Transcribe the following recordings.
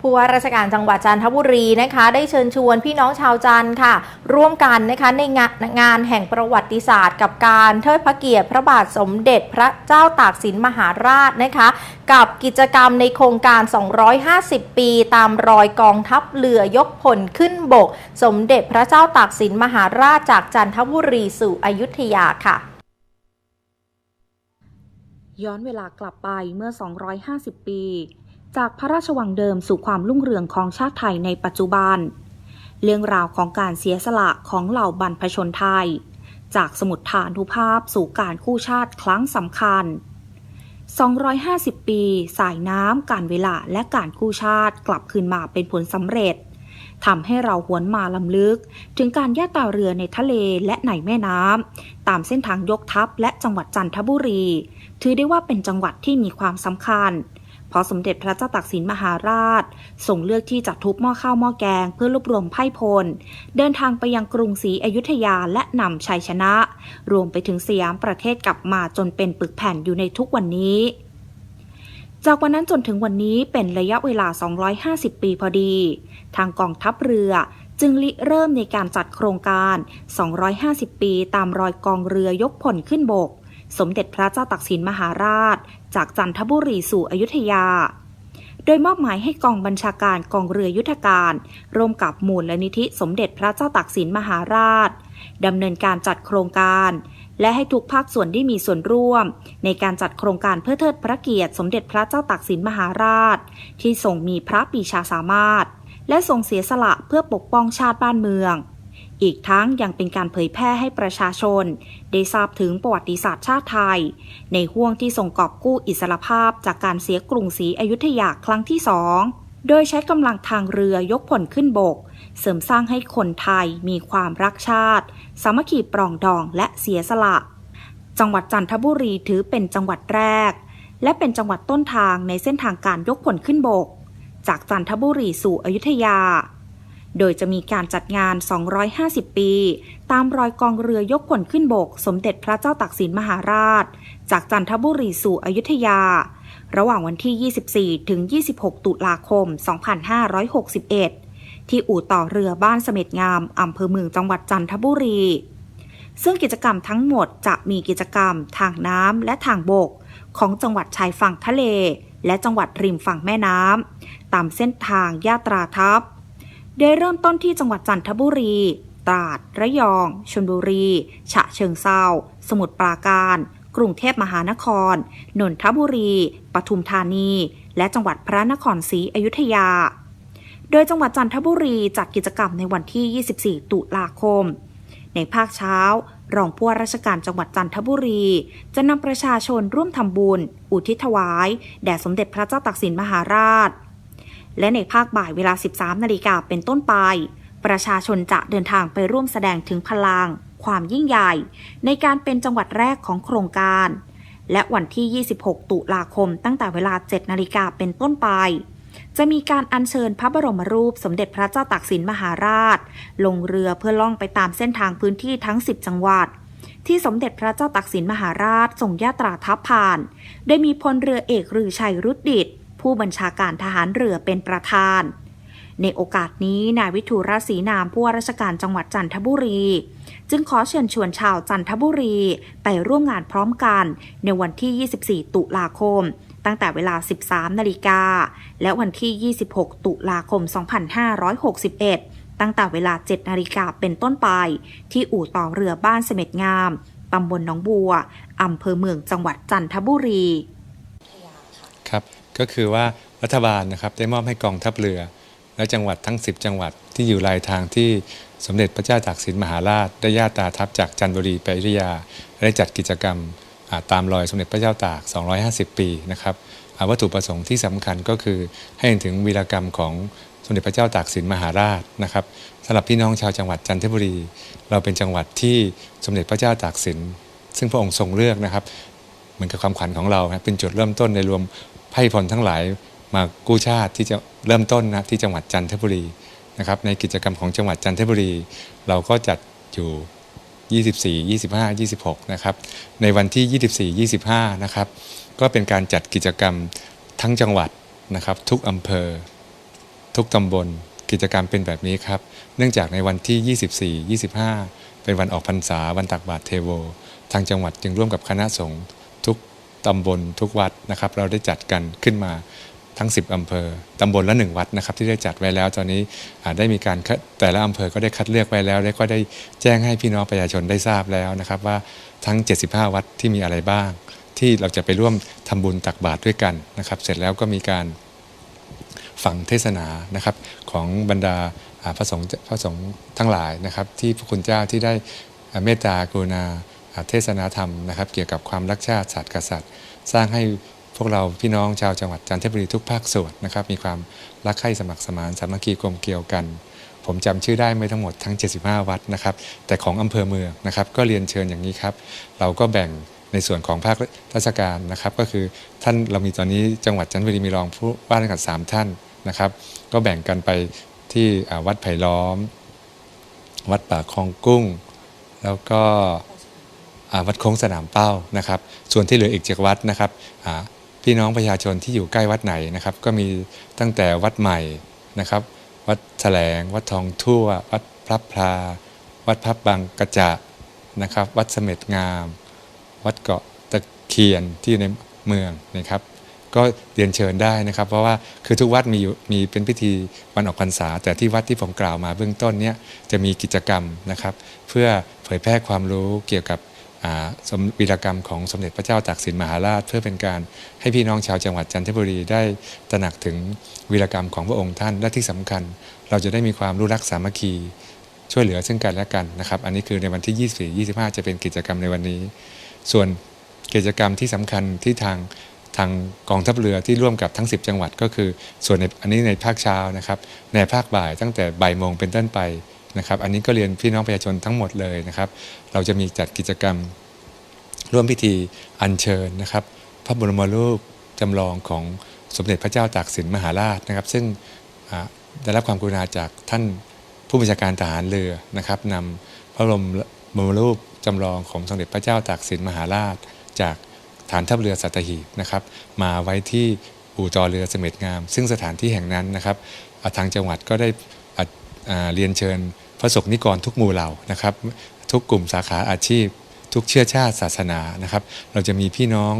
ผู้ว่าราชการจังหวัดจันทบุรีนะคะได้เชิญชวนพี่น้องชาวจันทร์ค่ะร่วมกันนะคะในงานแห่งประวัติศาสตร์กับการเทิดพระเกียรติพระบาทสมเด็จพระเจ้าตากสินมหาราชนะคะกับกิจกรรมในโครงการ250 ปีตามรอยกองทัพเรือยกพลขึ้นบกสมเด็จพระเจ้าตากสินมหาราชจากจันทบุรีสู่อยุธยาค่ะย้อนเวลากลับไปเมื่อ250 ปีจากพระราชวังเดิมสู่ความรุ่งเรืองของชาติไทยในปัจจุบันเรื่องราวของการเสียสละของเหล่าบรรพชนไทยจากสมุทฐานุภาพสู่การกู้ชาติครั้งสำคัญ250 ปีสายน้ำการเวลาและการกู้ชาติกลับคืนมาเป็นผลสำเร็จทำให้เราหวนมาลำลึกถึงการย่าตาเรือในทะเลและในแม่น้ำตามเส้นทางยกทัพและจังหวัดจันทบุรีถือได้ว่าเป็นจังหวัดที่มีความสำคัญเพราะสมเด็จพระเจ้าตากสินมหาราชทรงเลือกที่จะทุบหม้อข้าวหม้อแกงเพื่อรวบรวมไพร่พลเดินทางไปยังกรุงศรีอยุธยาและนำชัยชนะรวมไปถึงสยามประเทศกลับมาจนเป็นปึกแผ่นอยู่ในทุกวันนี้จากวันนั้นจนถึงวันนี้เป็นระยะเวลา250 ปีพอดีทางกองทัพเรือจึงริเริ่มในการจัดโครงการ250 ปีตามรอยกองเรือยกพลขึ้นบกสมเด็จพระเจ้าตากสินมหาราชจากจันทบุรีสู่อยุธยาโดยมอบหมายให้กองบัญชาการกองเรือยุทธการร่วมกับมูลนิธิสมเด็จพระเจ้าตากสินมหาราชดำเนินการจัดโครงการและให้ทุกภาคส่วนได้มีส่วนร่วมในการจัดโครงการเพื่อเทิดพระเกียรติสมเด็จพระเจ้าตากสินมหาราชที่ทรงมีพระปรีชาสามารถและทรงเสียสละเพื่อปกป้องชาติบ้านเมืองอีกทั้งยังเป็นการเผยแพร่ให้ประชาชนได้ทราบถึงประวัติศาสตร์ชาติไทยในห้วงที่ทรงกอบกู้อิสรภาพจากการเสียกรุงศรีอยุธยาครั้งที่2โดยใช้กำลังทางเรือยกพลขึ้นบกเสริมสร้างให้คนไทยมีความรักชาติสามัคคีปรองดองและเสียสละจังหวัดจันทบุรีถือเป็นจังหวัดแรกและเป็นจังหวัดต้นทางในเส้นทางการยกพลขึ้นบกจากจันทบุรีสู่อยุธยาโดยจะมีการจัดงาน250 ปีตามรอยกองเรือยกพลขึ้นบกสมเด็จพระเจ้าตากสินมหาราชจากจันทบุรีสู่อยุธยาระหว่างวันที่24ถึง26ตุลาคม2561ที่อู่ต่อเรือบ้านเสม็ดงามอำเภอเมืองจังหวัดจันทบุรีซึ่งกิจกรรมทั้งหมดจะมีกิจกรรมทางน้ำและทางบกของจังหวัดชายฝั่งทะเลและจังหวัดริมฝั่งแม่น้ำตามเส้นทางยาตราทัพโดยเริ่มต้นที่จังหวัดจันทบุรีตราดระยองชลบุรีฉะเชิงเทราสมุทรปราการกรุงเทพมหานครนนทบุรีปทุมธานีและจังหวัดพระนครศรีอยุธยาโดยจังหวัดจันทบุรีจัดกิจกรรมในวันที่24ตุลาคมในภาคเช้ารองผู้ว่าราชการจังหวัดจันทบุรีจะนำประชาชนร่วมทำบุญอุทิศถวายแด่สมเด็จพระเจ้าตากสินมหาราชและในภาคบ่ายเวลา 13 นาฬิกาเป็นต้นไปประชาชนจะเดินทางไปร่วมแสดงถึงพลังความยิ่งใหญ่ในการเป็นจังหวัดแรกของโครงการและวันที่ 26 ตุลาคมตั้งแต่เวลา 7 นาฬิกาเป็นต้นไปจะมีการอัญเชิญพระบรมรูปสมเด็จพระเจ้าตากสินมหาราชลงเรือเพื่อล่องไปตามเส้นทางพื้นที่ทั้ง 10 จังหวัดที่สมเด็จพระเจ้าตากสินมหาราชทรงยาตราทัพผ่านโดยมีพลเรือเอกฤชัยรุดดิษฐ์ผู้บัญชาการทหารเรือเป็นประธานในโอกาสนี้นายวิทูลศรีนามผู้ว่าราชการจังหวัดจันทบุรีจึงขอเชิญชวนชาวจันทบุรีไปร่วมงานพร้อมกันในวันที่ 24 ตุลาคมตั้งแต่เวลา 13 นาฬิกาและวันที่ 26 ตุลาคม 2561ตั้งแต่เวลา 7 นาฬิกาเป็นต้นไปที่อู่ต่อเรือบ้านเสม็ดงามตำบลหนองบัวอำเภอเมืองจังหวัดจันทบุรีครับก็คือว่ารัฐบาลนะครับได้มอบให้กองทัพเรือและจังหวัดทั้ง10จังหวัดที่อยู่รายทางที่สมเด็จพระเจ้าตากสินมหาราชได้ย่าตราทัพจากจันทบุรีไปอยุธยาได้จัดกิจกรรมตามรอยสมเด็จพระเจ้าตาก250 ปีนะครับวัตถุประสงค์ที่สำคัญก็คือให้เห็นถึงวีรกรรมของสมเด็จพระเจ้าตากสินมหาราชนะครับสำหรับพี่น้องชาวจังหวัดจันทบุรีเราเป็นจังหวัดที่สมเด็จพระเจ้าตากสินซึ่งพระองค์ทรงเลือกนะครับเหมือนกับความขวัญของเราเป็นจุดเริ่มต้นในรวมไพร่พลทั้งหลายมากู้ชาติที่จะเริ่มต้นนะที่จังหวัดจันทบุรีนะครับในกิจกรรมของจังหวัดจันทบุรีเราก็จัดอยู่24 25 26นะครับในวันที่ 24 25นะครับก็เป็นการจัดกิจกรรมทั้งจังหวัดนะครับทุกอำเภอ ทุกตำบลกิจกรรมเป็นแบบนี้ครับเนื่องจากในวันที่ 24 25 เป็นวันออกพรรษาวันตักบาตรเทโวทางจังหวัดจึงร่วมกับคณะสงฆ์ทุกตำบลทุกวัดนะครับเราได้จัดกันขึ้นมาทั้ง10อำเภอตำบลละ1วัดนะครับที่ได้จัดไว้แล้วตอนนี้ได้มีการแต่ละอำเภอก็ได้คัดเลือกไว้แล้วและก็ได้แจ้งให้พี่น้องประชาชนได้ทราบแล้วนะครับว่าทั้ง75วัดที่มีอะไรบ้างที่เราจะไปร่วมทำบุญตักบาตรด้วยกันนะครับเสร็จแล้วก็มีการฟังเทศนานะครับของบรรดาพระสงฆ์ทั้งหลายนะครับที่พระคุณเจ้าที่ได้เมตตากรุณาเทศนาธรรมนะครับเกี่ยวกับความรักชาติศาสตร์กษัตริย์สร้างให้พวกเราพี่น้องชาวจังหวัดจันทบุรีทุกภาคส่วนนะครับมีความรักใคร่สมัครสมานสามัคคีกลมเกลียวกันผมจำชื่อได้ไม่ทั้งหมดทั้ง75วัดนะครับแต่ของอำเภอเมืองนะครับก็เรียนเชิญอย่างนี้ครับเราก็แบ่งในส่วนของภาคราชการนะครับก็คือท่านเรามีตอนนี้จังหวัดจันทบุรีมีรองผู้ว่าราชการ3ท่านนะครับก็แบ่งกันไปที่วัดไผ่ล้อมวัดป่าคลองกุ้งแล้วก็วัดโค้งสนามเป้านะครับส่วนที่เหลืออีก7วัดนะครับพี่น้องประชาชนที่อยู่ใกล้วัดไหนนะครับก็มีตั้งแต่วัดใหม่นะครับวัดแถลงวัดทองทั่ววัดพระพลาวัดพระบางกระจะนะครับวัดเสม็ดงามวัดเกาะตะเคียนที่ในเมืองนะครับก็เรียนเชิญได้นะครับเพราะว่าคือทุกวัดมีเป็นพิธีวันออกพรรษาแต่ที่วัดที่ผมกล่าวมาเบื้องต้นเนี้ยจะมีกิจกรรมนะครับเพื่อเผยแพร่ความรู้เกี่ยวกับวีรกรรมของสมเด็จพระเจ้าตากสินมหาราชเพื่อเป็นการให้พี่น้องชาวจังหวัดจันทบุรีได้ตระหนักถึงวีรกรรมของพระองค์ท่านและที่สำคัญเราจะได้มีความรู้รักสามัคคีช่วยเหลือซึ่งกันและกันนะครับอันนี้คือในวันที่ 24 25 จะเป็นกิจกรรมในวันนี้ส่วนกิจกรรมที่สำคัญที่ทางกองทัพเรือที่ร่วมกับทั้ง10จังหวัดก็คือส่วนอันนี้ในภาคเช้านะครับในภาคบ่ายตั้งแต่บ่ายโมงเป็นต้นไปนะครับอันนี้ก็เรียนพี่น้องประชาชนทั้งหมดเลยนะครับเราจะมีจัดกิจกรรมร่วมพิธีอัญเชิญนะครับพระบรมรูปจำลองของสมเด็จพระเจ้าตากสินมหาราชนะครับซึ่งได้รับความกรุณาจากท่านผู้บัญชาการทหารเรือนะครับนำพระบรมรูปจำลองของสมเด็จพระเจ้าตากสินมหาราชจากฐานทัพเรือสัตหีบนะครับมาไว้ที่อู่จอเรือเสม็ดงามซึ่งสถานที่แห่งนั้นนะครับทางจังหวัดก็ได้เรียนเชิญพระสงฆ์นิกรทุกหมู่เหล่านะครับทุกกลุ่มสาขาอาชีพทุกเชื้อชาติศาสนานะครับเราจะมีพี่น้อง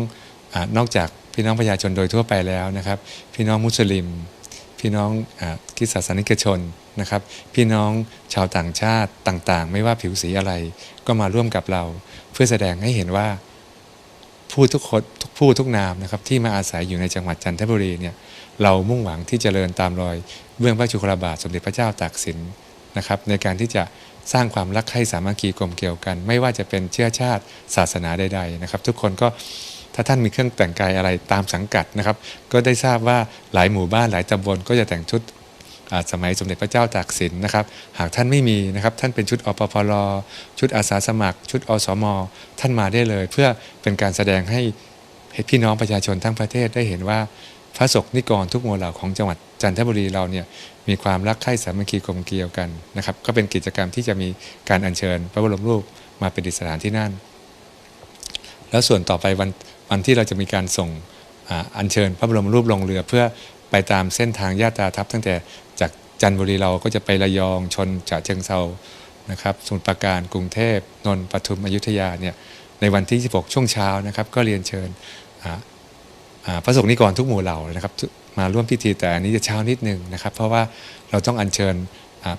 นอกจากพี่น้องประชาชนโดยทั่วไปแล้วนะครับพี่น้องมุสลิมพี่น้องคริสตศาสนิกชนนะครับพี่น้องชาวต่างชาติต่างๆไม่ว่าผิวสีอะไรก็มาร่วมกับเราเพื่อแสดงให้เห็นว่าผู้ทุกคนผู้ทุกนามนะครับที่มาอาศัยอยู่ในจังหวัดจันทบุรีเนี่ยเรามุ่งหวังที่จะเจริญตามรอยเบื้องพระยุคลบาทสมเด็จพระเจ้าตากสินนะครับในการที่จะสร้างความรักใคร่สามัคคีกลมเกลียวกันไม่ว่าจะเป็นเชื้อชาติศาสนาใดๆนะครับทุกคนก็ถ้าท่านมีเครื่องแต่งกายอะไรตามสังกัดนะครับก็ได้ทราบว่าหลายหมู่บ้านหลายตำบลก็จะแต่งชุดสมัยสมเด็จพระเจ้าตากสินนะครับหากท่านไม่มีนะครับท่านเป็นชุดอปพลชุดอาสาสมัครชุดอสมท่านมาได้เลยเพื่อเป็นการแสดงให้พี่น้องประชาชนทั้งประเทศได้เห็นว่าพระสงฆ์นิกรทุกหมู่เหล่าของจังหวัดจันทบุรีเราเนี่ยมีความรักใคร่สามัคคีกลมเกลียวกันนะครับก็เป็นกิจกรรมที่จะมีการอัญเชิญพระบรมรูปมาประดิษฐานที่นั่นแล้วส่วนต่อไปวันที่เราจะมีการส่งอัญเชิญพระบรมรูปลงเรือเพื่อไปตามเส้นทางญาตราทัพตั้งแต่จากจันทบุรีเราก็จะไประยองชนฉะเชิงเทรานะครับสมุทรปราการกรุงเทพนนท์ปทุมอยุธยาเนี่ยในวันที่16ช่วงเช้านะครับก็เรียนเชิญพระสงฆ์นิกรทุกหมู่เหล่านะครับมาร่วมพิธีแต่อันนี้จะเช้านิดนึงนะครับเพราะว่าเราต้องอัญเชิญ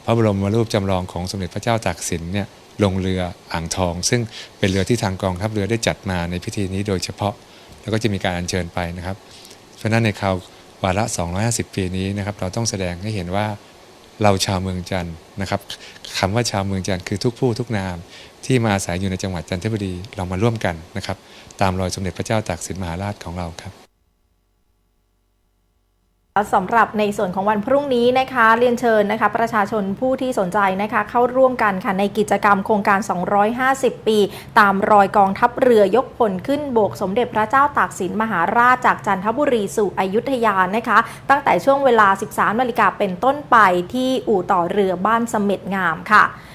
พระบรมรูปจำลองของสมเด็จพระเจ้าตากสินเนี่ยลงเรืออ่างทองซึ่งเป็นเรือที่ทางกองทัพเรือได้จัดมาในพิธีนี้โดยเฉพาะแล้วก็จะมีการอัญเชิญไปนะครับเพราะฉะนั้นในคราววาระ250ปีนี้นะครับเราต้องแสดงให้เห็นว่าเราชาวเมืองจันทร์นะครับคำว่าชาวเมืองจันทร์คือทุกผู้ทุกนามที่มาอาศัยอยู่ในจังหวัดจันทบุรีเรามาร่วมกันนะครับตามรอยสมเด็จพระเจ้าตากสินมหาราชของเราครับสำหรับในส่วนของวันพรุ่งนี้นะคะเรียนเชิญนะคะประชาชนผู้ที่สนใจนะคะเข้าร่วมกันค่ะในกิจกรรมโครงการ250ปีตามรอยกองทัพเรือยกพลขึ้นบกสมเด็จพระเจ้าตากสินมหาราชจากจันทบุรีสู่อยุธยานะคะตั้งแต่ช่วงเวลา 13 นาฬิกาเป็นต้นไปที่อู่ต่อเรือบ้านเสม็ดงามค่ะ